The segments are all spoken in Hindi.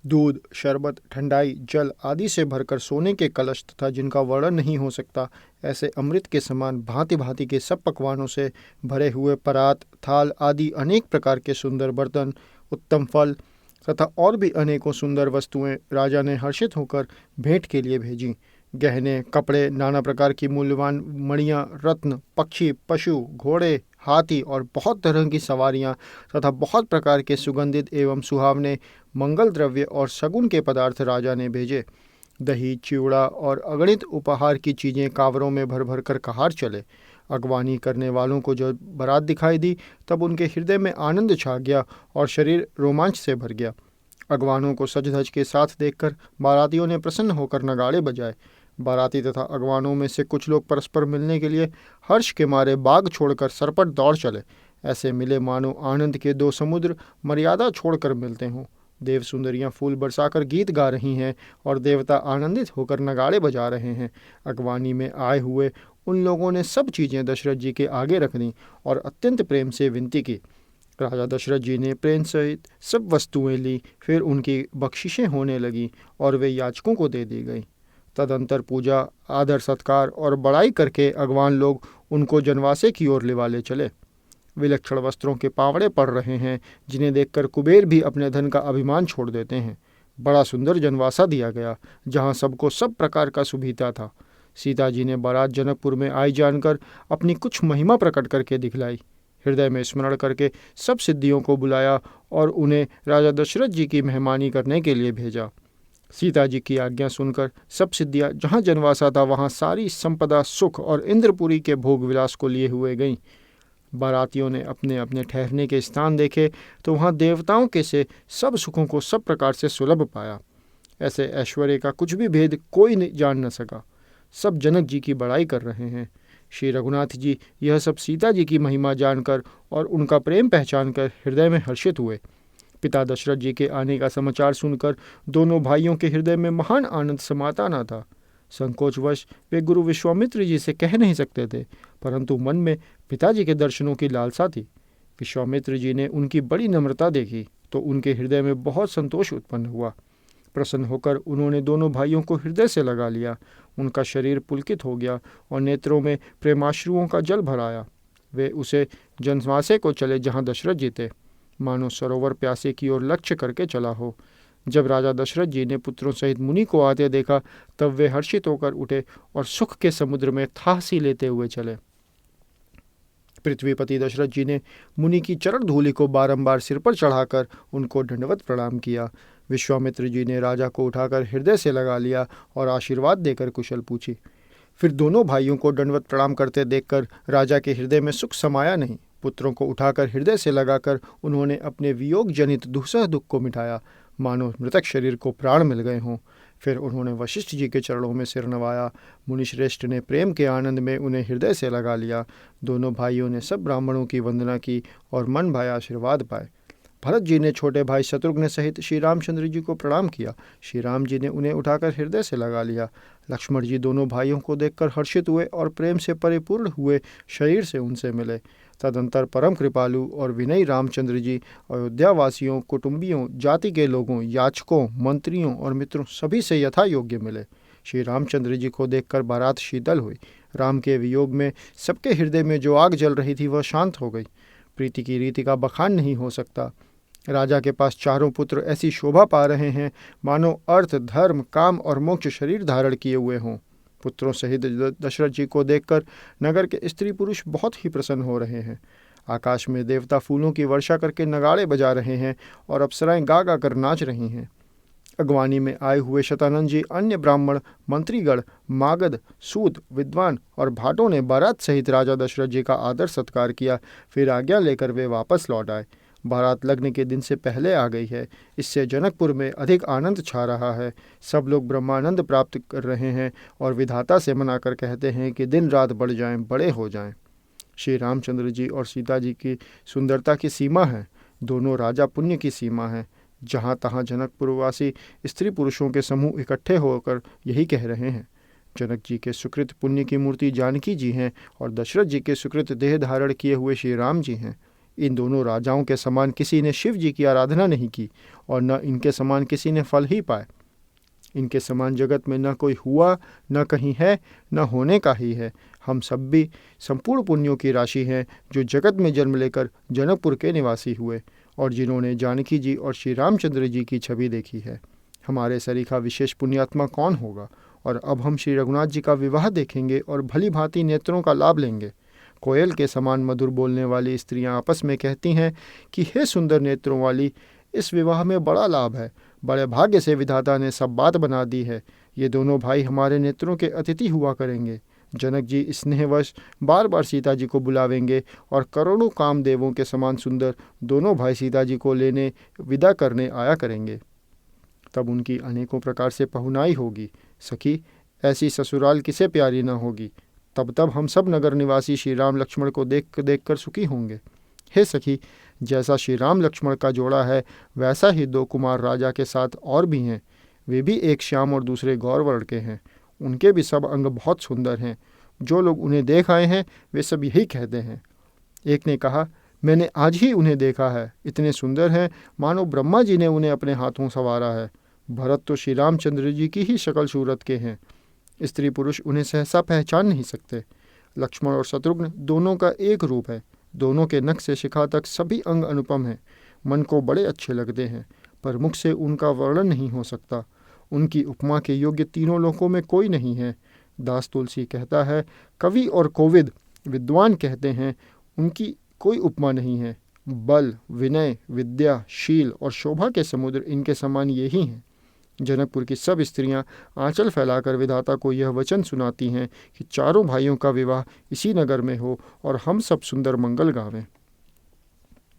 दूध, शरबत, ठंडाई, जल आदि से भरकर सोने के कलश तथा जिनका वर्णन नहीं हो सकता ऐसे अमृत के समान भांति भांति के सब पकवानों से भरे हुए परात, थाल आदि अनेक प्रकार के सुंदर बर्तन, उत्तम फल तथा और भी अनेकों सुंदर वस्तुएं राजा ने हर्षित होकर भेंट के लिए भेजी। गहने, कपड़े, नाना प्रकार की मूल्यवान मणियाँ, रत्न, पक्षी, पशु, घोड़े, हाथी और बहुत तरह की सवारियाँ तथा बहुत प्रकार के सुगंधित एवं सुहावने मंगल द्रव्य और शगुन के पदार्थ राजा ने भेजे। दही, चिवड़ा और अगणित उपहार की चीज़ें कांवरों में भर भर कर कहार चले। अगवानी करने वालों को जब बारात दिखाई दी तब उनके हृदय में आनंद छा गया और शरीर रोमांच से भर गया। अगवानों को सज धज के साथ देखकर बारातियों ने प्रसन्न होकर नगाड़े बजाए। बाराती तथा अगवानों में से कुछ लोग परस्पर मिलने के लिए हर्ष के मारे बाग छोड़कर सरपट दौड़ चले। ऐसे मिले मानो आनंद के दो समुद्र मर्यादा छोड़कर मिलते हों। देव सुंदरियां फूल बरसाकर गीत गा रही हैं और देवता आनंदित होकर नगाड़े बजा रहे हैं। अगवानी में आए हुए उन लोगों ने सब चीज़ें दशरथ जी के आगे रख दी और अत्यंत प्रेम से विनती की। राजा दशरथ जी ने प्रेम सहित सब वस्तुएं ली। फिर उनकी बख्शिशें होने लगीं और वे याचकों को दे दी गईं। तदंतर पूजा, आदर सत्कार और बड़ाई करके अगवान लोग उनको जनवासे की ओर ले चले। विलक्षण वस्त्रों के पावड़े पड़ रहे हैं जिन्हें देखकर कुबेर भी अपने धन का अभिमान छोड़ देते हैं। बड़ा सुंदर जनवासा दिया गया जहाँ सबको सब प्रकार का सुविधा था। सीता जी ने बारात जनकपुर में आई जानकर अपनी कुछ महिमा प्रकट करके दिखलाई। हृदय में स्मरण करके सब सिद्धियों को बुलाया और उन्हें राजा दशरथ जी की मेहमानी करने के लिए भेजा। सीता जी की आज्ञा सुनकर सब सिद्धियाँ जहाँ जनवासा था वहाँ सारी संपदा, सुख और इंद्रपुरी के भोग विलास को लिए हुए गईं। बारातियों ने अपने अपने ठहरने के स्थान देखे तो वहाँ देवताओं के से सब सुखों को सब प्रकार से सुलभ पाया। ऐसे ऐश्वर्य का कुछ भी भेद कोई जान न सका। सब जनक जी की बड़ाई कर रहे हैं। श्री रघुनाथ जी यह सब सीता जी की महिमा जानकर और उनका प्रेम पहचानकर हृदय में हर्षित हुए। पिता दशरथ जी के आने का समाचार सुनकर दोनों भाइयों के हृदय में महान आनंद समाता न था। संकोचवश वे गुरु विश्वामित्र जी से कह नहीं सकते थे, परंतु मन में पिताजी के दर्शनों की लालसा थी। विश्वामित्र जी ने उनकी बड़ी नम्रता देखी तो उनके हृदय में बहुत संतोष उत्पन्न हुआ। प्रसन्न होकर उन्होंने दोनों भाइयों को हृदय से लगा लिया। उनका शरीर पुलकित हो गया और नेत्रों में प्रेमाश्रुओं का जल भर आया। वे उसे जनवासे को चले जहाँ दशरथ जी थे, मानो सरोवर प्यासे की ओर लक्ष्य करके चला हो। जब राजा दशरथ जी ने पुत्रों सहित मुनि को आते देखा तब वे हर्षित होकर उठे और सुख के समुद्र में थाहसी लेते हुए चले। पृथ्वीपति दशरथ जी ने मुनि की चरण धूलि को बारंबार सिर पर चढ़ाकर उनको दंडवत प्रणाम किया। विश्वामित्र जी ने राजा को उठाकर हृदय से लगा लिया और आशीर्वाद देकर कुशल पूछी। फिर दोनों भाइयों को दंडवत प्रणाम करते देखकर राजा के हृदय में सुख समाया नहीं। पुत्रों को उठाकर हृदय से लगाकर उन्होंने अपने वियोग जनित दुस्सह दुख को मिटाया, मानो मृतक शरीर को प्राण मिल गए हों। फिर उन्होंने वशिष्ठ जी के चरणों में सिर नवाया। मुनिश्रेष्ठ ने प्रेम के आनंद में उन्हें हृदय से लगा लिया। दोनों भाइयों ने सब ब्राह्मणों की वंदना की और मन भाया आशीर्वाद पाए। भरत जी ने छोटे भाई शत्रुघ्न सहित श्री रामचंद्र जी को प्रणाम किया। श्री राम जी ने उन्हें उठाकर हृदय से लगा लिया। लक्ष्मण जी दोनों भाइयों को देखकर हर्षित हुए और प्रेम से परिपूर्ण हुए शरीर से उनसे मिले। तदंतर परम कृपालु और विनयी रामचंद्र जी अयोध्यावासियों, कुटुंबियों, जाति के लोगों, याचकों, मंत्रियों और मित्रों सभी से यथा योग्य मिले। श्री रामचंद्र जी को देखकर बारात शीतल हुई। राम के वियोग में सबके हृदय में जो आग जल रही थी वह शांत हो गई। प्रीति की रीति का बखान नहीं हो सकता। राजा के पास चारों पुत्र ऐसी शोभा पा रहे हैं मानो अर्थ, धर्म, काम और मोक्ष शरीर धारण किए हुए हों। पुत्रों सहित दशरथ जी को देखकर नगर के स्त्री पुरुष बहुत ही प्रसन्न हो रहे हैं। आकाश में देवता फूलों की वर्षा करके नगाड़े बजा रहे हैं और अप्सराएं गा गा कर नाच रही हैं। अगवानी में आए हुए शतानंद जी, अन्य ब्राह्मण, मंत्रीगण, मागध, सूद, विद्वान और भाटों ने बारात सहित राजा दशरथ जी का आदर सत्कार किया। फिर आज्ञा लेकर वे वापस लौट आए। बारात लगने के दिन से पहले आ गई है। इससे जनकपुर में अधिक आनंद छा रहा है। सब लोग ब्रह्मानंद प्राप्त कर रहे हैं और विधाता से मनाकर कहते हैं कि दिन रात बढ़ जाएं, बड़े हो जाएं। श्री रामचंद्र जी और सीता जी की सुंदरता की सीमा है। दोनों राजा पुण्य की सीमा है। जहाँ तहाँ जनकपुरवासी स्त्री पुरुषों के समूह इकट्ठे होकर यही कह रहे हैं। जनक जी के सुकृत पुण्य की मूर्ति जानकी जी हैं और दशरथ जी के सुकृत देह धारण किए हुए श्री राम जी हैं। इन दोनों राजाओं के समान किसी ने शिव जी की आराधना नहीं की और न इनके समान किसी ने फल ही पाए। इनके समान जगत में न कोई हुआ, न कहीं है, न होने का ही है। हम सब भी संपूर्ण पुण्यों की राशि हैं जो जगत में जन्म लेकर जनकपुर के निवासी हुए और जिन्होंने जानकी जी और श्री रामचंद्र जी की छवि देखी है। हमारे सरीखा विशेष पुण्यात्मा कौन होगा? और अब हम श्री रघुनाथ जी का विवाह देखेंगे और भली भांति नेत्रों का लाभ लेंगे। कोयल के समान मधुर बोलने वाली स्त्रियां आपस में कहती हैं कि हे सुंदर नेत्रों वाली, इस विवाह में बड़ा लाभ है। बड़े भाग्य से विधाता ने सब बात बना दी है। ये दोनों भाई हमारे नेत्रों के अतिथि हुआ करेंगे। जनक जी स्नेहवश बार बार सीता जी को बुलावेंगे और करोड़ों कामदेवों के समान सुंदर दोनों भाई सीता जी को लेने विदा करने आया करेंगे। तब उनकी अनेकों प्रकार से पहुनाई होगी। सखी, ऐसी ससुराल किसे प्यारी न होगी। तब हम सब नगर निवासी श्री राम लक्ष्मण को देख कर सुखी होंगे। हे सखी, जैसा श्री राम लक्ष्मण का जोड़ा है वैसा ही 2 कुमार राजा के साथ और भी हैं। वे भी एक श्याम और दूसरे गौर वर्ण के हैं। उनके भी सब अंग बहुत सुंदर हैं। जो लोग उन्हें देख आए हैं वे सब यही कहते हैं। एक ने कहा, मैंने आज ही उन्हें देखा है। इतने सुंदर हैं मानो ब्रह्मा जी ने उन्हें अपने हाथों संवारा है। भरत तो श्री रामचंद्र जी की ही शक्ल सूरत के हैं। स्त्री पुरुष उन्हें सहसा पहचान नहीं सकते। लक्ष्मण और शत्रुघ्न दोनों का एक रूप है। दोनों के नख से शिखा तक सभी अंग अनुपम हैं। मन को बड़े अच्छे लगते हैं, पर मुख से उनका वर्णन नहीं हो सकता। उनकी उपमा के योग्य तीनों लोकों में कोई नहीं है। दास तुलसी कहता है, कवि और कोविद विद्वान कहते हैं उनकी कोई उपमा नहीं है। बल, विनय, विद्या, शील और शोभा के समुद्र इनके समान यही हैं। जनकपुर की सब स्त्रियां आंचल फैलाकर विधाता को यह वचन सुनाती हैं कि चारों भाइयों का विवाह इसी नगर में हो और हम सब सुंदर मंगल गावें।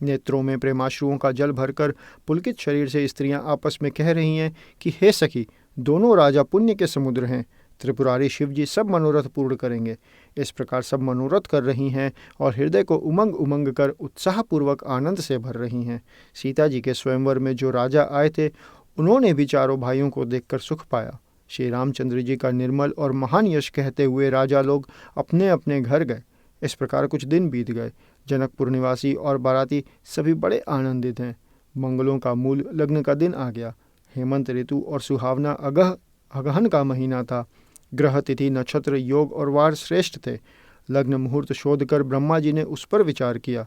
नेत्रों में प्रेमाश्रुओं का जल भरकर पुलकित शरीर से स्त्रियां आपस में कह रही हैं कि हे सखी, दोनों राजा पुण्य के समुद्र हैं। त्रिपुरारी शिव जी सब मनोरथ पूर्ण करेंगे। इस प्रकार सब मनोरथ कर रही हैं और हृदय को उमंग उमंग कर उत्साहपूर्वक आनंद से भर रही हैं। सीता जी के स्वयंवर में जो राजा आए थे उन्होंने भी चारों भाइयों को देखकर सुख पाया। श्री रामचंद्र जी का निर्मल और महान यश कहते हुए राजा लोग अपने अपने घर गए। इस प्रकार कुछ दिन बीत गए। जनकपुर निवासी और बाराती सभी बड़े आनंदित हैं। मंगलों का मूल लग्न का दिन आ गया। हेमंत ऋतु और सुहावना अगहन का महीना था। ग्रह, तिथि, नक्षत्र, योग और वार श्रेष्ठ थे। लग्न मुहूर्त शोध कर ब्रह्मा जी ने उस पर विचार किया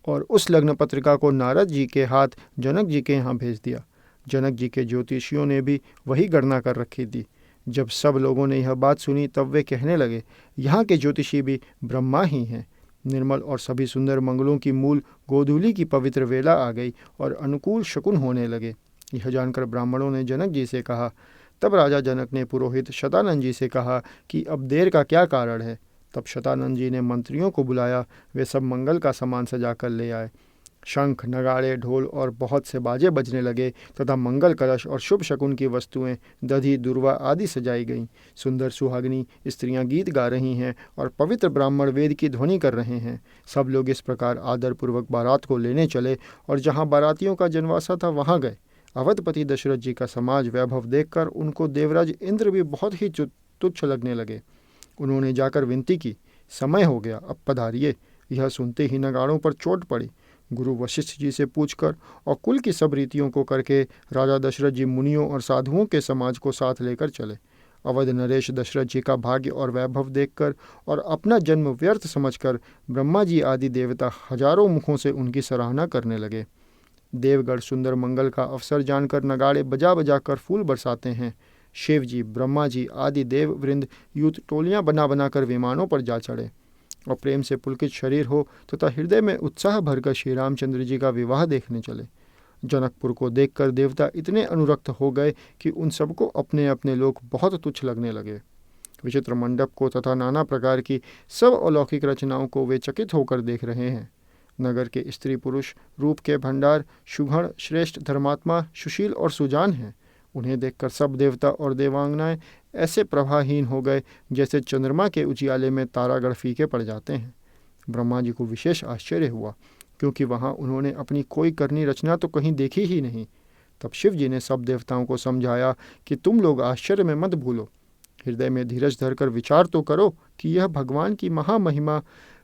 और उस लग्न पत्रिका को नारद जी के हाथ जनक जी के यहाँ भेज दिया। जनक जी के ज्योतिषियों ने भी वही गणना कर रखी थी। जब सब लोगों ने यह बात सुनी तब वे कहने लगे, यहाँ के ज्योतिषी भी ब्रह्मा ही हैं। निर्मल और सभी सुंदर मंगलों की मूल गोधूली की पवित्र वेला आ गई और अनुकूल शकुन होने लगे। यह जानकर ब्राह्मणों ने जनक जी से कहा। तब राजा जनक ने पुरोहित शतानंद जी से कहा कि अब देर का क्या कारण है। तब शतानंद जी ने मंत्रियों को बुलाया। वे सब मंगल का सामान सजा कर ले आए। शंख, नगाड़े, ढोल और बहुत से बाजे बजने लगे तथा मंगल कलश और शुभ शकुन की वस्तुएं, दधी, दुर्वा आदि सजाई गईं। सुंदर सुहागिनी स्त्रियां गीत गा रही हैं और पवित्र ब्राह्मण वेद की ध्वनि कर रहे हैं। सब लोग इस प्रकार आदरपूर्वक बारात को लेने चले और जहां बारातियों का जनवासा था वहां गए। अवधपति दशरथ जी का समाज वैभव देखकर उनको देवराज इंद्र भी बहुत ही तुच्छ लगने लगे। उन्होंने जाकर विनती की, समय हो गया, अब पधारिए। यह सुनते ही नगाड़ों पर चोट पड़ी। गुरु वशिष्ठ जी से पूछकर और कुल की सब रीतियों को करके राजा दशरथ जी मुनियों और साधुओं के समाज को साथ लेकर चले। अवध नरेश दशरथ जी का भाग्य और वैभव देखकर और अपना जन्म व्यर्थ समझकर ब्रह्मा जी आदि देवता हजारों मुखों से उनकी सराहना करने लगे। देवगढ़ सुंदर मंगल का अवसर जानकर नगाड़े बजा बजा कर फूल बरसाते हैं। शिव जी, ब्रह्मा जी आदि देव वृंद यूथ टोलियां बना बनाकर विमानों पर जा चढ़े और प्रेम से पुलकित शरीर हो तथा हृदय में उत्साह भरकर श्री रामचंद्र जी का विवाह देखने चले। जनकपुर को देखकर देवता इतने अनुरक्त हो गए कि उन सबको अपने अपने लोक बहुत तुच्छ लगने लगे। विचित्र मंडप को तथा नाना प्रकार की सब अलौकिक रचनाओं को वे चकित होकर देख रहे हैं। नगर के स्त्री पुरुष रूप के भंडार, सुघड़, श्रेष्ठ, धर्मात्मा, सुशील और सुजान हैं। उन्हें देखकर सब देवता और देवांगनाएं ऐसे प्रभाहीन हो गए जैसे चंद्रमा के उजियाले में तारागण फीके पड़ जाते हैं। ब्रह्मा जी को विशेष आश्चर्य हुआ, क्योंकि वहां उन्होंने अपनी कोई करनी रचना तो कहीं देखी ही नहीं। तब शिव जी ने सब देवताओं को समझाया कि तुम लोग आश्चर्य में मत भूलो, हृदय में धीरज धरकर विचार तो करो कि यह भगवान की महामहिमा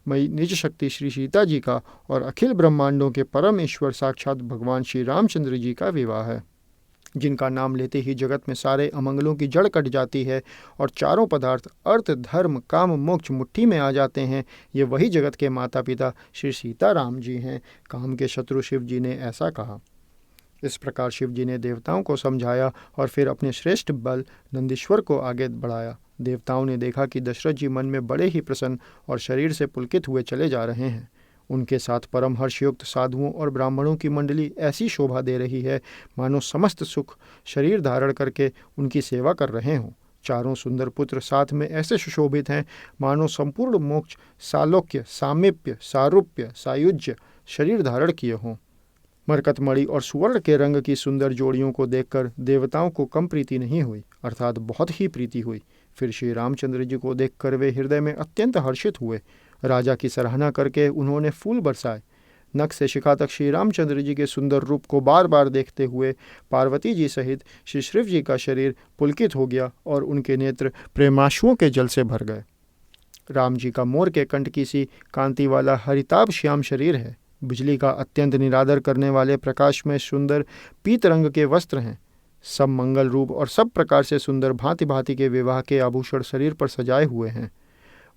मई निज शक्ति श्री सीता जी का और अखिल ब्रह्मांडों के परम ईश्वर साक्षात भगवान श्री रामचंद्र जी का विवाह है, जिनका नाम लेते ही जगत में सारे अमंगलों की जड़ कट जाती है और चारों पदार्थ अर्थ धर्म काम मोक्ष मुट्ठी में आ जाते हैं। ये वही जगत के माता पिता श्री सीताराम जी हैं। काम के शत्रु शिव जी ने ऐसा कहा। इस प्रकार शिव जी ने देवताओं को समझाया और फिर अपने श्रेष्ठ बल नंदीश्वर को आगे बढ़ाया। देवताओं ने देखा कि दशरथ जी मन में बड़े ही प्रसन्न और शरीर से पुलकित हुए चले जा रहे हैं। उनके साथ परम हर्षयुक्त साधुओं और ब्राह्मणों की मंडली ऐसी शोभा दे रही है मानो समस्त सुख शरीर धारण करके उनकी सेवा कर रहे हों। चारों सुंदर पुत्र साथ में ऐसे सुशोभित हैं मानो संपूर्ण मोक्ष सालोक्य सामीप्य सारूप्य सायुज्य शरीर धारण किए हों। मरकतमणि और सुवर्ण के रंग की सुंदर जोड़ियों को देखकर देवताओं को कम प्रीति नहीं हुई, अर्थात बहुत ही प्रीति हुई। फिर श्री रामचंद्र जी को देखकर वे हृदय में अत्यंत हर्षित हुए। राजा की सराहना करके उन्होंने फूल बरसाए। नख से शिखा तक श्री रामचंद्र जी के सुंदर रूप को बार बार देखते हुए पार्वती जी सहित श्री शिव जी का शरीर पुलकित हो गया और उनके नेत्र प्रेमाश्रुओं के जल से भर गए। राम जी का मोर के कंठ की सी कांति वाला हरिताभ श्याम शरीर है। बिजली का अत्यंत निरादर करने वाले प्रकाश में सुंदर पीत रंग के वस्त्र हैं। सब मंगल रूप और सब प्रकार से सुंदर भांति भांति के विवाह के आभूषण शरीर पर सजाए हुए हैं।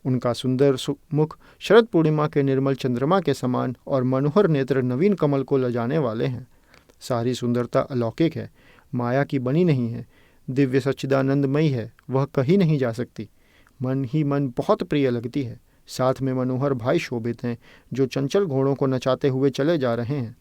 उनका सुंदर मुख शरद पूर्णिमा के निर्मल चंद्रमा के समान और मनोहर नेत्र नवीन कमल को लजाने वाले हैं। सारी सुंदरता अलौकिक है, माया की बनी नहीं है, दिव्य सच्चिदानंदमयी है, वह कही नहीं जा सकती। मन ही मन बहुत प्रिय लगती है। साथ में मनोहर भाई शोभित हैं जो चंचल घोड़ों को नचाते हुए चले जा रहे हैं।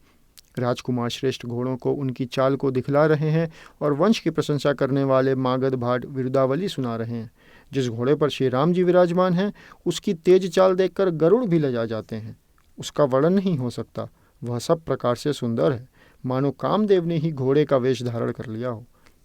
राजकुमार श्रेष्ठ घोड़ों को उनकी चाल को दिखला रहे हैं और वंश की प्रशंसा करने वाले मागध भाट विरुदावली सुना रहे हैं। जिस घोड़े पर श्री राम जी विराजमान हैं उसकी तेज चाल देखकर गरुड़ भी लजा जाते हैं। उसका वर्णन नहीं हो सकता, वह सब प्रकार से सुंदर है, मानो कामदेव ने ही घोड़े का वेश धारण कर लिया हो।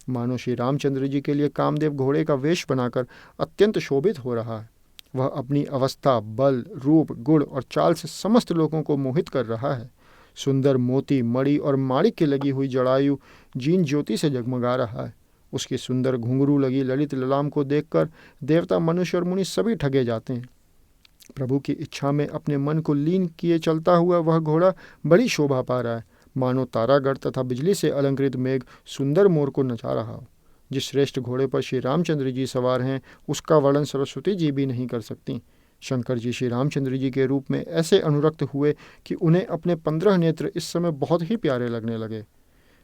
मानो श्री रामचंद्र जी के लिए कामदेव घोड़े का वेश बनाकर अत्यंत शोभित हो रहा है। वह अपनी अवस्था, बल, रूप, गुण और चाल से समस्त लोगों को मोहित कर रहा है। सुंदर मोती, मणि और माणिक की लगी हुई जड़ायु जीन ज्योति से जगमगा रहा है। उसकी सुंदर घुंघरू लगी ललित ललाम को देखकर देवता, मनुष्य और मुनि सभी ठगे जाते हैं। प्रभु की इच्छा में अपने मन को लीन किए चलता हुआ वह घोड़ा बड़ी शोभा पा रहा है, मानो तारागढ़ तथा बिजली से अलंकृत मेघ सुंदर मोर को नचा रहा हो। जिस श्रेष्ठ घोड़े पर श्री रामचंद्र जी सवार हैं उसका वर्णन सरस्वती जी भी नहीं कर सकती। शंकर जी श्री रामचंद्र जी के रूप में ऐसे अनुरक्त हुए कि उन्हें अपने 15 नेत्र इस समय बहुत ही प्यारे लगने लगे।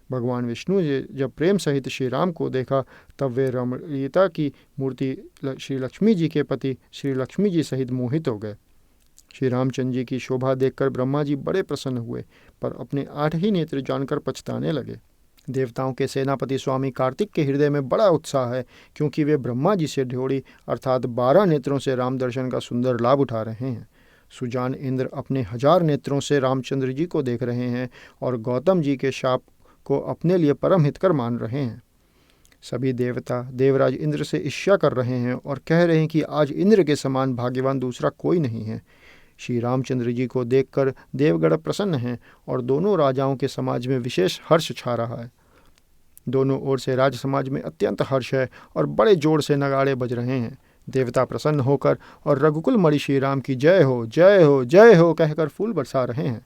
भगवान विष्णु ने जब प्रेम सहित श्री राम को देखा तब वे रमणीयता की मूर्ति श्री लक्ष्मी जी के पति श्री लक्ष्मी जी सहित मोहित हो गए। श्री रामचंद्र जी की शोभा देखकर ब्रह्मा जी बड़े प्रसन्न हुए, पर अपने 8 ही नेत्र जानकर पछताने लगे। देवताओं के सेनापति स्वामी कार्तिक के हृदय में बड़ा उत्साह है, क्योंकि वे ब्रह्मा जी से ढ्योड़ी अर्थात 12 नेत्रों से राम दर्शन का सुंदर लाभ उठा रहे हैं। सुजान इंद्र अपने 1000 नेत्रों से रामचंद्र जी को देख रहे हैं और गौतम जी के शाप को अपने लिए परम हितकर मान रहे हैं। सभी देवता देवराज इंद्र से ईर्ष्या कर रहे हैं और कह रहे हैं कि आज इंद्र के समान भाग्यवान दूसरा कोई नहीं है। श्री रामचंद्र जी को देखकर देवगण प्रसन्न हैं और दोनों राजाओं के समाज में विशेष हर्ष छा रहा है। दोनों ओर से राज समाज में अत्यंत हर्ष है और बड़े जोर से नगाड़े बज रहे हैं। देवता प्रसन्न होकर और रघुकुल मणि श्री राम की जय हो जय हो जय हो कहकर फूल बरसा रहे हैं।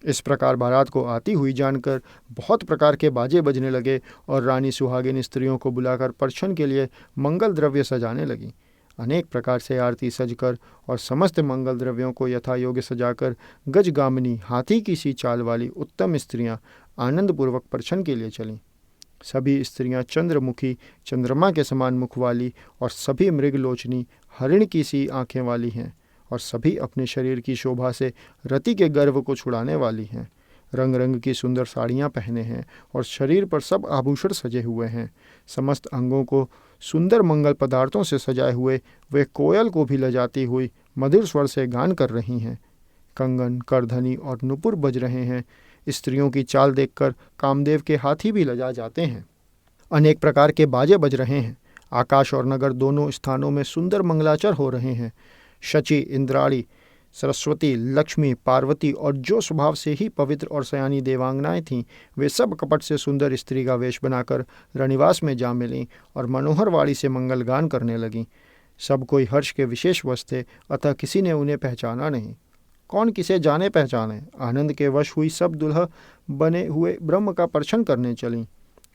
इस प्रकार बारात को आती हुई जानकर बहुत प्रकार के बाजे बजने लगे और रानी सुहागिन स्त्रियों को बुलाकर परछन के लिए मंगल द्रव्य सजाने लगी। अनेक प्रकार से आरती सजकर और समस्त मंगल द्रव्यों को यथा योग्य सजाकर गजगामिनी हाथी की सी चाल वाली उत्तम स्त्रियां आनंदपूर्वक परछन के लिए चलीं। सभी स्त्रियां चंद्रमुखी चंद्रमा के समान मुख वाली और सभी मृगलोचनी हरिण की सी आंखें वाली हैं और सभी अपने शरीर की शोभा से रति के गर्व को छुड़ाने वाली हैं। रंग रंग की सुंदर साड़ियाँ पहने हैं और शरीर पर सब आभूषण सजे हुए हैं। समस्त अंगों को सुंदर मंगल पदार्थों से सजाए हुए वे कोयल को भी लजाती हुई मधुर स्वर से गान कर रही हैं। कंगन, करधनी और नुपुर बज रहे हैं। स्त्रियों की चाल देखकर कामदेव के हाथी भी लजा जाते हैं। अनेक प्रकार के बाजे बज रहे हैं। आकाश और नगर दोनों स्थानों में सुंदर मंगलाचर हो रहे हैं। शची, इंद्राणी, सरस्वती, लक्ष्मी, पार्वती और जो स्वभाव से ही पवित्र और सयानी देवांगनाएं थीं, वे सब कपट से सुंदर स्त्री का वेश बनाकर रनिवास में जा मिलीं और मनोहर वाणी से मंगल गान करने लगीं। सब कोई हर्ष के विशेष वश थे, अतः किसी ने उन्हें पहचाना नहीं। कौन किसे जाने पहचाने। आनंद के वश हुई सब दुल्हा बने हुए ब्रह्म का परछन करने चलीं।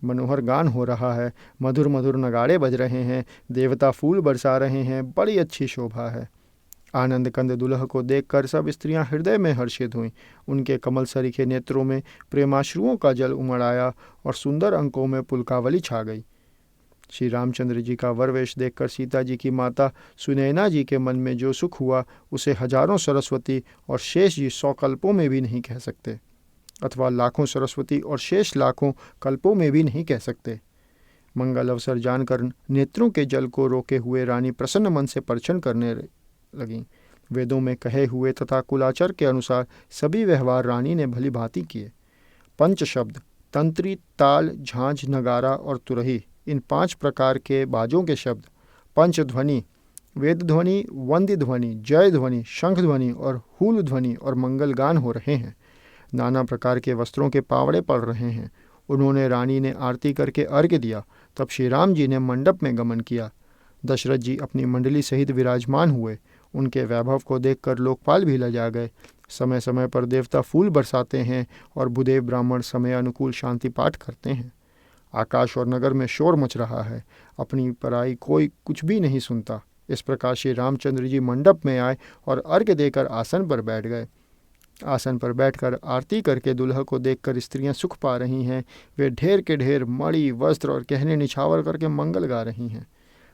मनोहर गान हो रहा है, मधुर मधुर नगाड़े बज रहे हैं, देवता फूल बरसा रहे हैं, बड़ी अच्छी शोभा है। आनंद कंद दुल्ह को देखकर सब स्त्रियां हृदय में हर्षित हुईं। उनके कमल सरीखे नेत्रों में प्रेमाश्रुओं का जल उमड़ आया और सुंदर अंकों में पुलकावली छा गई। श्री रामचंद्र जी का वरवेश देखकर सीता जी की माता सुनैना जी के मन में जो सुख हुआ उसे हजारों सरस्वती और शेष जी 100 कल्पों में भी नहीं कह सकते, अथवा लाखों सरस्वती और शेष लाखों कल्पों में भी नहीं कह सकते। मंगल अवसर जानकर नेत्रों के जल को रोके हुए रानी प्रसन्न मन से परछन करने लगीं। वेदों में कहे हुए तथा कुलाचार के अनुसार सभी व्यवहार रानी ने भली भांति किए। पंच शब्द तंत्री, ताल, झांझ, नगारा और तुरही, इन 5 प्रकार के बाजों के शब्द, पंच ध्वनि, वेद ध्वनि, वंद्य ध्वनि, जय ध्वनि, शंख ध्वनि और हूल ध्वनि और मंगल गान हो रहे हैं। नाना प्रकार के वस्त्रों के पावड़े पड़ रहे हैं। उन्होंने रानी ने आरती करके अर्घ्य दिया। तब श्री राम जी ने मंडप में गमन किया। दशरथ जी अपनी मंडली सहित विराजमान हुए। उनके वैभव को देखकर लोकपाल भी लजा गए। समय समय पर देवता फूल बरसाते हैं और भूदेव ब्राह्मण समय अनुकूल शांति पाठ करते हैं। आकाश और नगर में शोर मच रहा है, अपनी पराई कोई कुछ भी नहीं सुनता। इस प्रकार श्री रामचंद्र जी मंडप में आए और अर्घ्य देकर आसन पर बैठ गए। आसन पर बैठकर आरती करके दुल्हा को देखकर स्त्रियां सुख पा रही हैं। वे ढेर के ढेर मणि, वस्त्र और गहने निछावर करके मंगल गा रही हैं।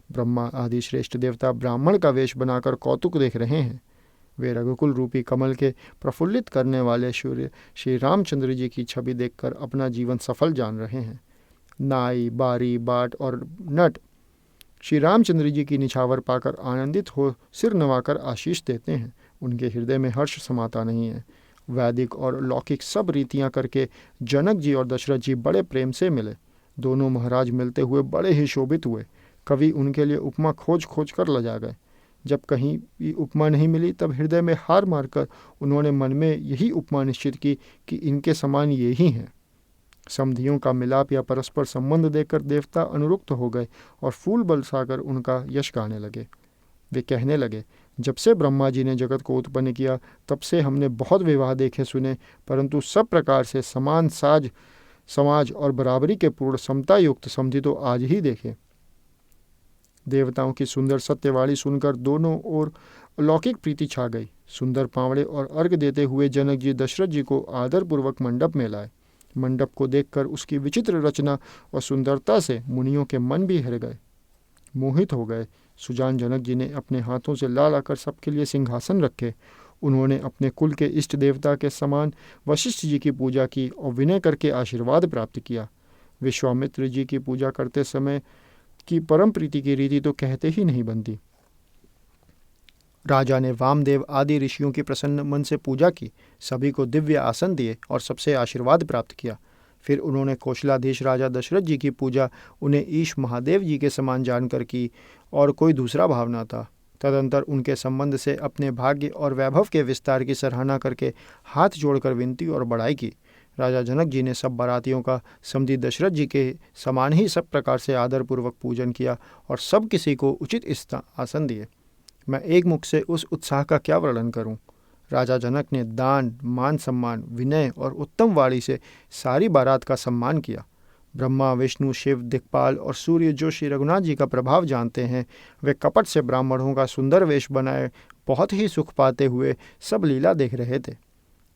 ब्रह्मा आदि श्रेष्ठ देवता ब्राह्मण का वेश बनाकर कौतुक देख रहे हैं। वे रघुकुल रूपी कमल के प्रफुल्लित करने वाले सूर्य श्री रामचंद्र जी की छवि देखकर अपना जीवन सफल जान रहे हैं। नाई, बारी, बाट और नट श्री रामचंद्र जी की निछावर पाकर आनंदित हो सिर नवाकर आशीष देते हैं। उनके हृदय में हर्ष समाता नहीं है। वैदिक और लौकिक सब रीतियां करके जनक जी और दशरथ जी बड़े प्रेम से मिले। दोनों महाराज मिलते हुए बड़े ही शोभित हुए। कवि उनके लिए उपमा खोज खोज कर लजा गए। जब कहीं भी उपमा नहीं मिली तब हृदय में हार मारकर उन्होंने मन में यही उपमा निश्चित की कि इनके समान ये ही हैं। समधियों का मिलाप या परस्पर संबंध देखकर देवता अनुरुक्त हो गए और फूल बरसाकर उनका यश गाने लगे। वे कहने लगे, जब से ब्रह्मा जी ने जगत को उत्पन्न किया तब से हमने बहुत विवाह देखे सुने, परंतु सब प्रकार से समान समाज और बराबरी के पूर्ण समता युक्त समधि तो आज ही देखे। देवताओं की सुंदर सत्यवाणी सुनकर दोनों ओर अलौकिक प्रीति छा गई। सुंदर पावड़े और अर्घ देते हुए जनक जी दशरथ जी को आदरपूर्वक मंडप में लाए। मंडप को देखकर उसकी विचित्र रचना और सुंदरता से मुनियों के मन भी हिर गए, मोहित हो गए। सुजान जनक जी ने अपने हाथों से ला लाकर सबके लिए सिंहासन रखे। उन्होंने अपने कुल के इष्ट देवता के समान वशिष्ठ जी की पूजा की और विनय करके आशीर्वाद प्राप्त किया। विश्वामित्र जी की पूजा करते समय की परम प्रीति की रीति तो कहते ही नहीं बनती। राजा ने वामदेव आदि ऋषियों की प्रसन्न मन से पूजा की, सभी को दिव्य आसन दिए और सबसे आशीर्वाद प्राप्त किया। फिर उन्होंने कौशलाधीश राजा दशरथ जी की पूजा उन्हें ईश महादेव जी के समान जानकर की और कोई दूसरा भाव न था। तदंतर उनके संबंध से अपने भाग्य और वैभव के विस्तार की सराहना करके हाथ जोड़कर विनती और बड़ाई की। राजा जनक जी ने सब बारातियों का समधी दशरथ जी के समान ही सब प्रकार से आदरपूर्वक पूजन किया और सब किसी को उचित आसन दिए। मैं एक मुख से उस उत्साह का क्या वर्णन करूं। राजा जनक ने दान, मान सम्मान, विनय और उत्तम वाणी से सारी बारात का सम्मान किया। ब्रह्मा, विष्णु, शिव, दिक्पाल और सूर्य जो श्री रघुनाथ जी का प्रभाव जानते हैं, वे कपट से ब्राह्मणों का सुंदर वेश बनाए बहुत ही सुख पाते हुए सब लीला देख रहे थे।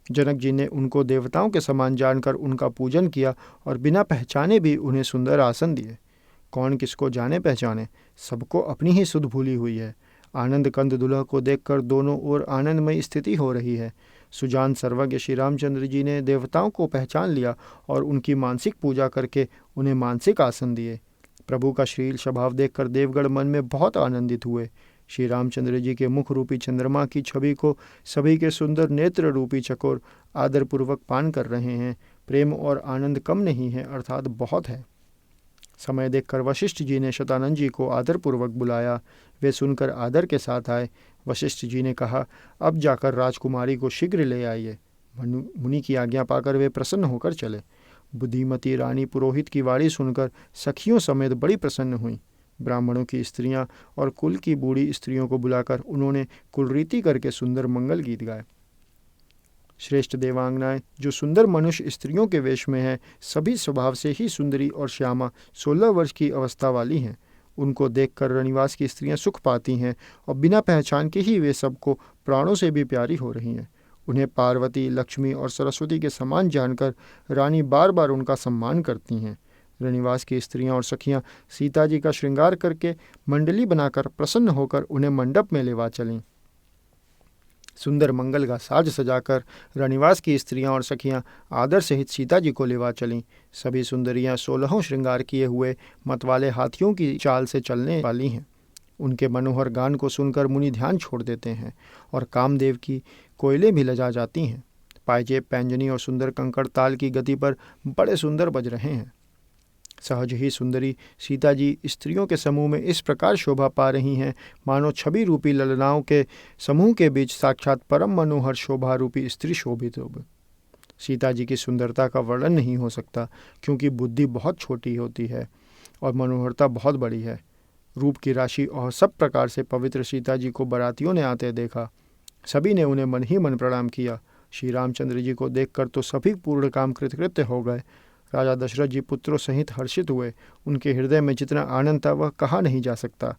जनक जी ने उनको देवताओं के समान जानकर उनका पूजन किया और बिना पहचाने भी उन्हें सुंदर आसन दिए। कौन किसको जाने पहचाने, सबको अपनी ही सुध भूली हुई है। आनंद कंद दुल्हा को देखकर दोनों ओर आनंदमयी स्थिति हो रही है। सुजान सर्वज्ञ श्री रामचंद्र जी ने देवताओं को पहचान लिया और उनकी मानसिक पूजा करके उन्हें मानसिक आसन दिए। प्रभु का श्रील स्वभाव देखकर देवगण मन में बहुत आनंदित हुए। श्री रामचंद्र जी के मुख रूपी चंद्रमा की छवि को सभी के सुंदर नेत्र रूपी चकोर आदरपूर्वक पान कर रहे हैं। प्रेम और आनंद कम नहीं है, अर्थात बहुत है। समय देखकर वशिष्ठ जी ने शतानंद जी को आदरपूर्वक बुलाया। वे सुनकर आदर के साथ आए। वशिष्ठ जी ने कहा, अब जाकर राजकुमारी को शीघ्र ले आइए। मुनि की आज्ञा पाकर वे प्रसन्न होकर चले। बुद्धिमती रानी पुरोहित की वाणी सुनकर सखियों समेत बड़ी प्रसन्न हुई। ब्राह्मणों की स्त्रियां और कुल की बूढ़ी स्त्रियों को बुलाकर उन्होंने कुलरीति करके सुंदर मंगल गीत गाए। श्रेष्ठ देवांगनाएं जो सुंदर मनुष्य स्त्रियों के वेश में हैं, सभी स्वभाव से ही सुंदरी और श्यामा 16 वर्ष की अवस्था वाली हैं। उनको देखकर रनिवास की स्त्रियां सुख पाती हैं और बिना पहचान के ही वे सबको प्राणों से भी प्यारी हो रही हैं। उन्हें पार्वती, लक्ष्मी और सरस्वती के समान जानकर रानी बार बार उनका सम्मान करती हैं। रनिवास की स्त्रियां और सखियां सीता जी का श्रृंगार करके मंडली बनाकर प्रसन्न होकर उन्हें मंडप में लेवा चलीं। सुंदर मंगल का साज सजाकर रनिवास की स्त्रियां और सखियां आदर सहित सीता जी को लेवा चलीं। सभी सुंदरियां 16 श्रृंगार किए हुए मतवाले हाथियों की चाल से चलने वाली हैं। उनके मनोहर गान को सुनकर मुनि ध्यान छोड़ देते हैं और कामदेव की कोयलें भी लजा जाती हैं। पायजेब, पैंजनी और सुंदर कंकड़ ताल की गति पर बड़े सुंदर बज रहे हैं। सहज ही सुंदरी सीता जी स्त्रियों के समूह में इस प्रकार शोभा पा रही हैं मानो छवि रूपी ललनाओं के समूह के बीच साक्षात परम मनोहर शोभा रूपी स्त्री शोभित हो। सीता जी की सुंदरता का वर्णन नहीं हो सकता, क्योंकि बुद्धि बहुत छोटी होती है और मनोहरता बहुत बड़ी है। रूप की राशि और सब प्रकार से पवित्र सीता जी को बारातियों ने आते देखा। सभी ने उन्हें मन ही मन प्रणाम किया। श्री रामचंद्र जी को देखकर तो सभी पूर्ण काम कृतकृत्य हो गए। राजा दशरथ जी पुत्रों सहित हर्षित हुए। उनके हृदय में जितना आनंद था वह कहा नहीं जा सकता।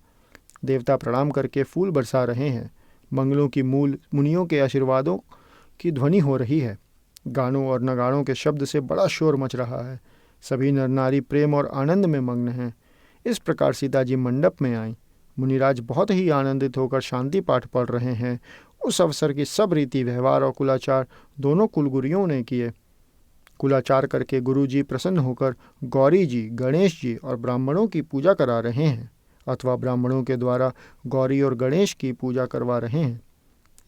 देवता प्रणाम करके फूल बरसा रहे हैं। मंगलों की मूल मुनियों के आशीर्वादों की ध्वनि हो रही है। गानों और नगाड़ों के शब्द से बड़ा शोर मच रहा है। सभी नर नारी प्रेम और आनंद में मग्न हैं। इस प्रकार सीता जी मंडप में आईं। मुनिराज बहुत ही आनंदित होकर शांति पाठ पढ़ रहे हैं। उस अवसर की सब रीति व्यवहार और कुलाचार दोनों कुलगुरुओं ने किए। कुलाचार करके गुरु जी प्रसन्न होकर गौरी जी, गणेश जी और ब्राह्मणों की पूजा करा रहे हैं, अथवा ब्राह्मणों के द्वारा गौरी और गणेश की पूजा करवा रहे हैं।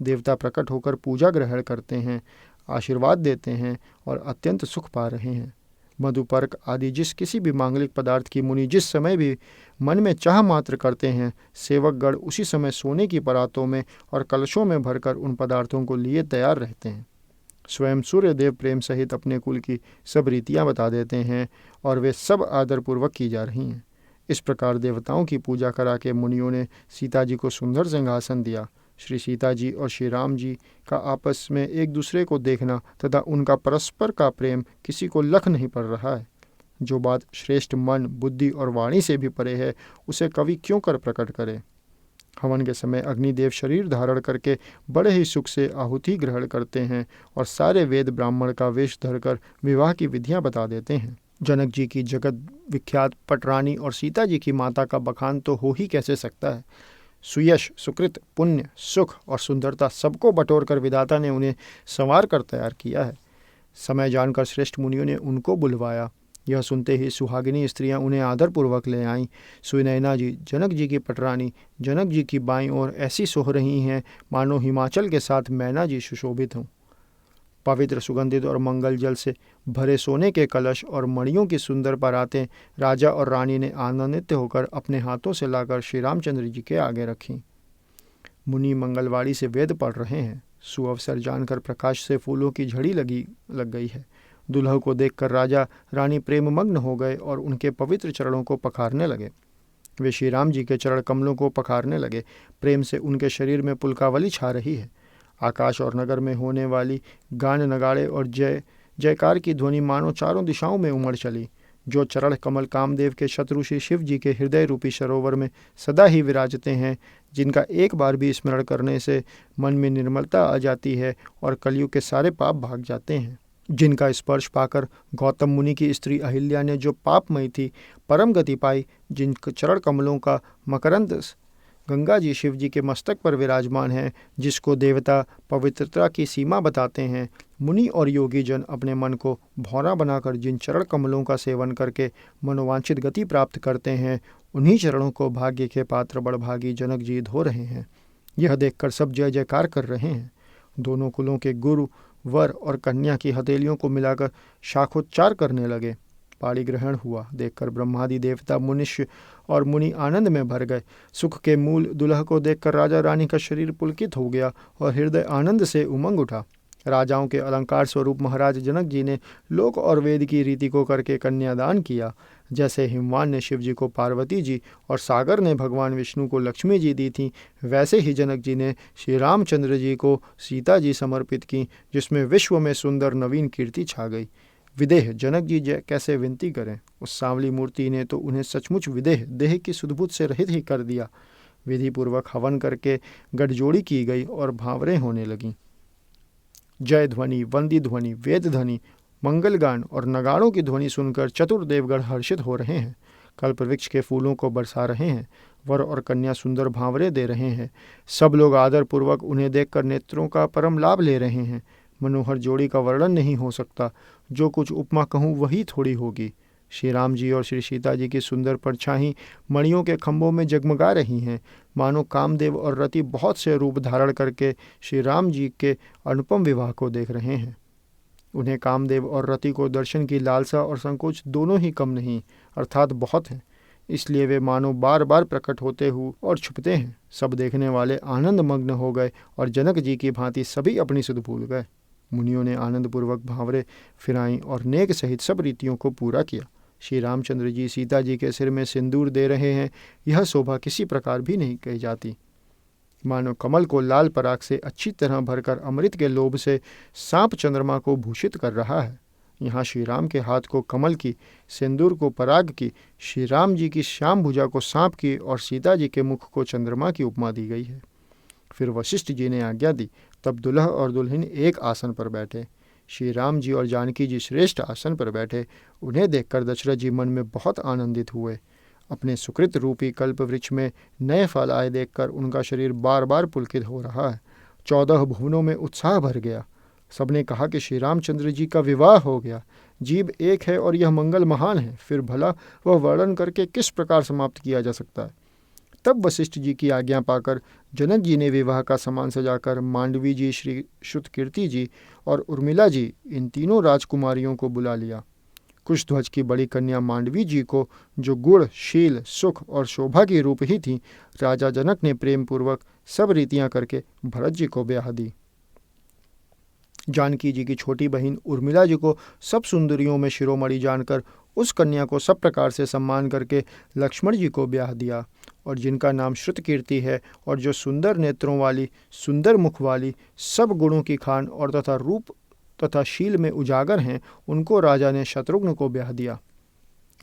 देवता प्रकट होकर पूजा ग्रहण करते हैं, आशीर्वाद देते हैं और अत्यंत सुख पा रहे हैं। मधुपर्क आदि जिस किसी भी मांगलिक पदार्थ की मुनि जिस समय भी मन में चाह मात्र करते हैं, सेवकगण उसी समय सोने की परातों में और कलशों में भरकर उन पदार्थों को लिए तैयार रहते हैं। स्वयं सूर्यदेव प्रेम सहित अपने कुल की सब रीतियां बता देते हैं और वे सब आदरपूर्वक की जा रही हैं। इस प्रकार देवताओं की पूजा करा के मुनियों ने सीता जी को सुंदर सिंहासन दिया। श्री सीता जी और श्री राम जी का आपस में एक दूसरे को देखना तथा उनका परस्पर का प्रेम किसी को लख नहीं पड़ रहा है। जो बात श्रेष्ठ मन, बुद्धि और वाणी से भी परे है, उसे कवि क्यों कर प्रकट करे। हवन के समय अग्निदेव शरीर धारण करके बड़े ही सुख से आहुति ग्रहण करते हैं और सारे वेद ब्राह्मण का वेश धरकर विवाह की विधियां बता देते हैं। जनक जी की जगत विख्यात पटरानी और सीता जी की माता का बखान तो हो ही कैसे सकता है। सुयश, सुकृत, पुण्य, सुख और सुंदरता सबको बटोर कर विधाता ने उन्हें संवार कर तैयार किया है। समय जानकर श्रेष्ठ मुनियों ने उनको बुलवाया। यह सुनते ही सुहागिनी स्त्रियां उन्हें आदरपूर्वक ले आईं। सुनैना जी, जनक जी की पटरानी, जनक जी की बाईं ओर ऐसी सोह रही हैं मानो हिमाचल के साथ मैना जी सुशोभित हों। पवित्र, सुगंधित और मंगल जल से भरे सोने के कलश और मणियों की सुंदर परातें राजा और रानी ने आनंदित होकर अपने हाथों से लाकर श्री रामचंद्र जी के आगे रखीं। मुनि मंगलवाड़ी से वेद पढ़ रहे हैं। सुअवसर जानकर प्रकाश से फूलों की झड़ी लग गई है। दुल्हा को देखकर राजा रानी प्रेम मग्न हो गए और उनके पवित्र चरणों को पखारने लगे। वे श्री राम जी के चरण कमलों को पखारने लगे। प्रेम से उनके शरीर में पुलकावली छा रही है। आकाश और नगर में होने वाली गान, नगाड़े और जय जयकार की ध्वनि मानो चारों दिशाओं में उमड़ चली। जो चरण कमल कामदेव के शत्रु श्री शिव जी के हृदय रूपी सरोवर में सदा ही विराजते हैं, जिनका एक बार भी स्मरण करने से मन में निर्मलता आ जाती है और कलयुग के सारे पाप भाग जाते हैं। जिनका स्पर्श पाकर गौतम मुनि की स्त्री अहिल्या ने जो पापमयी थी परम गति पाई, जिन चरण कमलों का मकरंद गंगा जी शिव जी के मस्तक पर विराजमान है, जिसको देवता पवित्रता की सीमा बताते हैं, मुनि और योगी जन अपने मन को भौरा बनाकर जिन चरण कमलों का सेवन करके मनोवांछित गति प्राप्त करते हैं, उन्हीं चरणों को भाग्य के पात्र बड़भागी जनक जी धो रहे हैं। यह देखकर सब जय जयकार कर रहे हैं। दोनों कुलों के गुरु, वर और कन्या की हथेलियों को मिलाकर शाखोच्चार करने लगे। पाणी ग्रहण हुआ। देखकर ब्रह्मादि देवता, मनुष्य और मुनि आनंद में भर गए। सुख के मूल दुल्हा को देखकर राजा रानी का शरीर पुलकित हो गया और हृदय आनंद से उमंग उठा। राजाओं के अलंकार स्वरूप महाराज जनक जी ने लोक और वेद की रीति को करके कन्यादान किया। जैसे हिमवान ने शिव जी को पार्वती जी और सागर ने भगवान विष्णु को लक्ष्मी जी दी थी, वैसे ही जनक जी ने श्री रामचंद्र जी को सीता जी समर्पित की, जिसमें विश्व में सुंदर नवीन कीर्ति छा गई। विदेह जनक जी कैसे विनती करें, उस सांवली मूर्ति ने तो उन्हें सचमुच विदेह देह की सुधबुद्ध से रहित ही कर दिया। विधि पूर्वक हवन करके गठजोड़ी की गई और भांवरें होने लगीं। जय ध्वनि, वंदी ध्वनि, वेद ध्वनि, मंगलगान और नगाड़ों की ध्वनि सुनकर चतुर देवगण हर्षित हो रहे हैं। कल्प वृक्ष के फूलों को बरसा रहे हैं। वर और कन्या सुंदर भांवरे दे रहे हैं। सब लोग आदर पूर्वक उन्हें देखकर नेत्रों का परम लाभ ले रहे हैं। मनोहर जोड़ी का वर्णन नहीं हो सकता। जो कुछ उपमा कहूँ वही थोड़ी होगी। श्री राम जी और श्री सीता जी की सुंदर परछाई मणियों के खंभों में जगमगा रही हैं, मानो कामदेव और रति बहुत से रूप धारण करके श्री राम जी के अनुपम विवाह को देख रहे हैं। उन्हें कामदेव और रति को दर्शन की लालसा और संकोच दोनों ही कम नहीं, अर्थात बहुत हैं। इसलिए वे मानो बार बार प्रकट होते हुए और छुपते हैं। सब देखने वाले आनंद मग्न हो गए और जनक जी की भांति सभी अपनी सुध भूल गए। मुनियों ने आनंदपूर्वक भांवरे फिराई और नेक सहित सब रीतियों को पूरा किया। श्री रामचंद्र जी सीता जी के सिर में सिंदूर दे रहे हैं। यह शोभा किसी प्रकार भी नहीं कही जाती। मानो कमल को लाल पराग से अच्छी तरह भरकर अमृत के लोभ से सांप चंद्रमा को भूषित कर रहा है। यहाँ श्री राम के हाथ को कमल की, सिंदूर को पराग की, श्री राम जी की श्याम भुजा को सांप की और सीता जी के मुख को चंद्रमा की उपमा दी गई है। फिर वशिष्ठ जी ने आज्ञा दी। तब दुल्हा और दुल्हन एक आसन पर बैठे। श्री राम जी और जानकी जी श्रेष्ठ आसन पर बैठे। उन्हें देखकर दशरथ जी मन में बहुत आनंदित हुए। अपने सुकृत रूपी कल्प वृक्ष में नए फल आए देखकर उनका शरीर बार बार पुलकित हो रहा है। 14 भुवनों में उत्साह भर गया। सबने कहा कि श्री रामचंद्र जी का विवाह हो गया। जीव एक है और यह मंगल महान है, फिर भला वह वर्णन करके किस प्रकार समाप्त किया जा सकता है। तब वशिष्ठ जी की आज्ञा पाकर जनक जी ने विवाह का सामान सजाकर मांडवी जी, श्री श्रुतकीर्ति जी और उर्मिला जी, इन तीनों राजकुमारियों को बुला लिया। कुशध्वज की बड़ी कन्या मांडवी जी को, जो गुण, शील, सुख और शोभा की रूप ही थी, राजा जनक ने प्रेम पूर्वक सब रीतियां करके भरत जी को ब्याह दी। जानकी जी की छोटी बहन उर्मिला जी को सब सुंदरियों में शिरोमणि जानकर उस कन्या को सब प्रकार से सम्मान करके लक्ष्मण जी को ब्याह दिया। और जिनका नाम श्रुतकीर्ति है और जो सुंदर नेत्रों वाली, सुंदर मुख वाली, सब गुणों की खान और तथा रूप तथा शील में उजागर हैं, उनको राजा ने शत्रुघ्न को ब्याह दिया।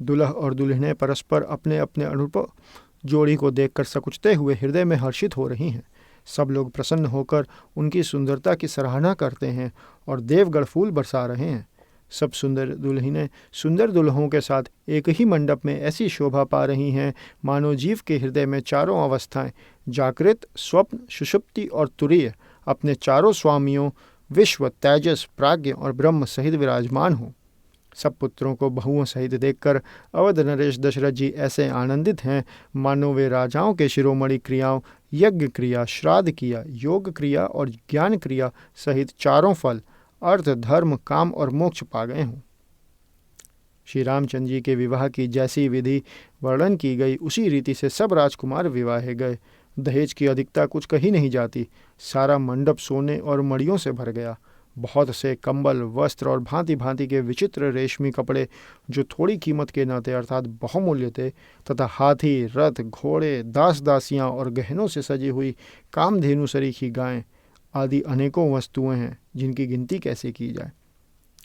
दुल्हा और दुल्हनें परस्पर अपने अपने अनुरूप जोड़ी को देखकर सकुचते हुए हृदय में हर्षित हो रही हैं। सब लोग प्रसन्न होकर उनकी सुंदरता की सराहना करते हैं और देवगण फूल बरसा रहे हैं। सब सुंदर दुल्हनें सुंदर दुल्हों के साथ एक ही मंडप में ऐसी शोभा पा रही हैं, मानो जीव के हृदय में चारों अवस्थाएं, जागृत, स्वप्न, सुषुप्ति और तुरीय, अपने चारों स्वामियों विश्व, तेजस, प्राज्ञ और ब्रह्म सहित विराजमान हो। सब पुत्रों को बहुओं सहित देखकर अवध नरेश दशरथ जी ऐसे आनंदित हैं, मानो वे राजाओं के शिरोमणि क्रियाओं, यज्ञ क्रिया, श्राद्ध क्रिया, योग क्रिया और ज्ञान क्रिया सहित चारों फल, अर्थ, धर्म, काम और मोक्ष पा गए हों। श्री रामचंद्र जी के विवाह की जैसी विधि वर्णन की गई, उसी रीति से सब राजकुमार विवाहे गए। दहेज की अधिकता कुछ कही नहीं जाती। सारा मंडप सोने और मणियों से भर गया। बहुत से कंबल, वस्त्र और भांति भांति के विचित्र रेशमी कपड़े, जो थोड़ी कीमत के न थे अर्थात बहुमूल्य थे, तथा हाथी, रथ, घोड़े, दास दासियाँ और गहनों से सजी हुई कामधेनु सरीखी गायें आदि अनेकों वस्तुएं हैं, जिनकी गिनती कैसे की जाए।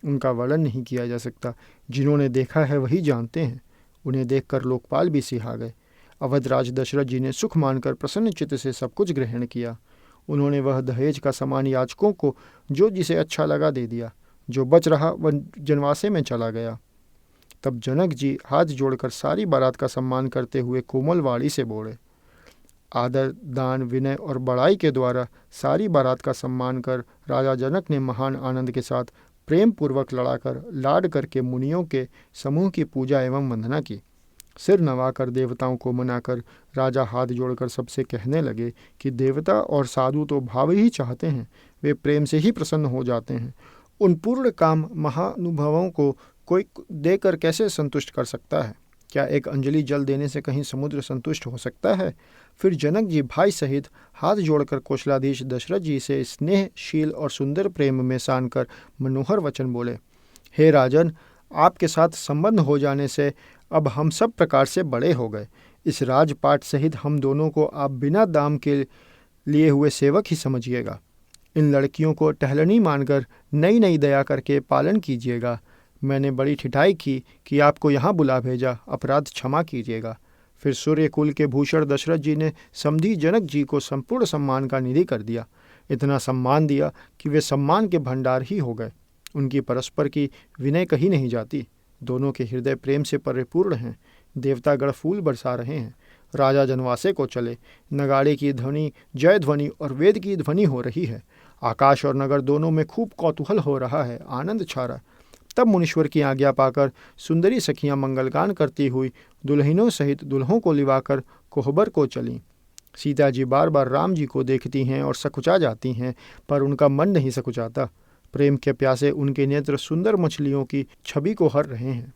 उनका वर्णन नहीं किया जा सकता। जिन्होंने देखा है वही जानते हैं। उन्हें देखकर लोकपाल भी सिहा गए। अवधराज दशरथ जी ने सुख मानकर प्रसन्न चित्त से सब कुछ ग्रहण किया। उन्होंने वह दहेज का सामान याचकों को जो जिसे अच्छा लगा दे दिया। जो बच रहा वह जनवासे में चला गया। तब जनक जी हाथ जोड़कर सारी बारात का सम्मान करते हुए कोमल वाणी से बोले। आदर, दान, विनय और बड़ाई के द्वारा सारी बारात का सम्मान कर राजा जनक ने महान आनंद के साथ प्रेम पूर्वक लड़ाकर लाड करके मुनियों के समूह की पूजा एवं वंदना की। सिर नवाकर देवताओं को मनाकर राजा हाथ जोड़कर सबसे कहने लगे कि देवता और साधु तो भाव ही चाहते हैं, वे प्रेम से ही प्रसन्न हो जाते हैं। उन पूर्ण काम महानुभवों को कोई देकर कैसे संतुष्ट कर सकता है? क्या एक अंजलि जल देने से कहीं समुद्र संतुष्ट हो सकता है? फिर जनक जी भाई सहित हाथ जोड़कर कौशलाधीश दशरथ जी से स्नेह, शील और सुंदर प्रेम में सान कर मनोहर वचन बोले। हे राजन, आपके साथ संबंध हो जाने से अब हम सब प्रकार से बड़े हो गए। इस राजपाट सहित हम दोनों को आप बिना दाम के लिए हुए सेवक ही समझिएगा। इन लड़कियों को टहलनी मानकर नई नई दया करके पालन कीजिएगा। मैंने बड़ी ठिठाई की कि आपको यहाँ बुला भेजा, अपराध क्षमा कीजिएगा। फिर सूर्यकुल के भूषण दशरथ जी ने समधी जनक जी को संपूर्ण सम्मान का निधि कर दिया। इतना सम्मान दिया कि वे सम्मान के भंडार ही हो गए। उनकी परस्पर की विनय कही नहीं जाती। दोनों के हृदय प्रेम से परिपूर्ण हैं। देवतागण फूल बरसा रहे हैं। राजा जनवासे को चले। नगाड़े की ध्वनि, जय ध्वनि और वेद की ध्वनि हो रही है। आकाश और नगर दोनों में खूब कौतूहल हो रहा है, आनंद छा रहा। तब मुनीश्वर की आज्ञा पाकर सुंदरी सखियां मंगलगान करती हुई दुल्हनों सहित दुल्हों को लिवाकर कोहबर को चलीं। सीता जी बार बार राम जी को देखती हैं और सकुचा जाती हैं, पर उनका मन नहीं सकुचाता। प्रेम के प्यासे उनके नेत्र सुंदर मछलियों की छवि को हर रहे हैं।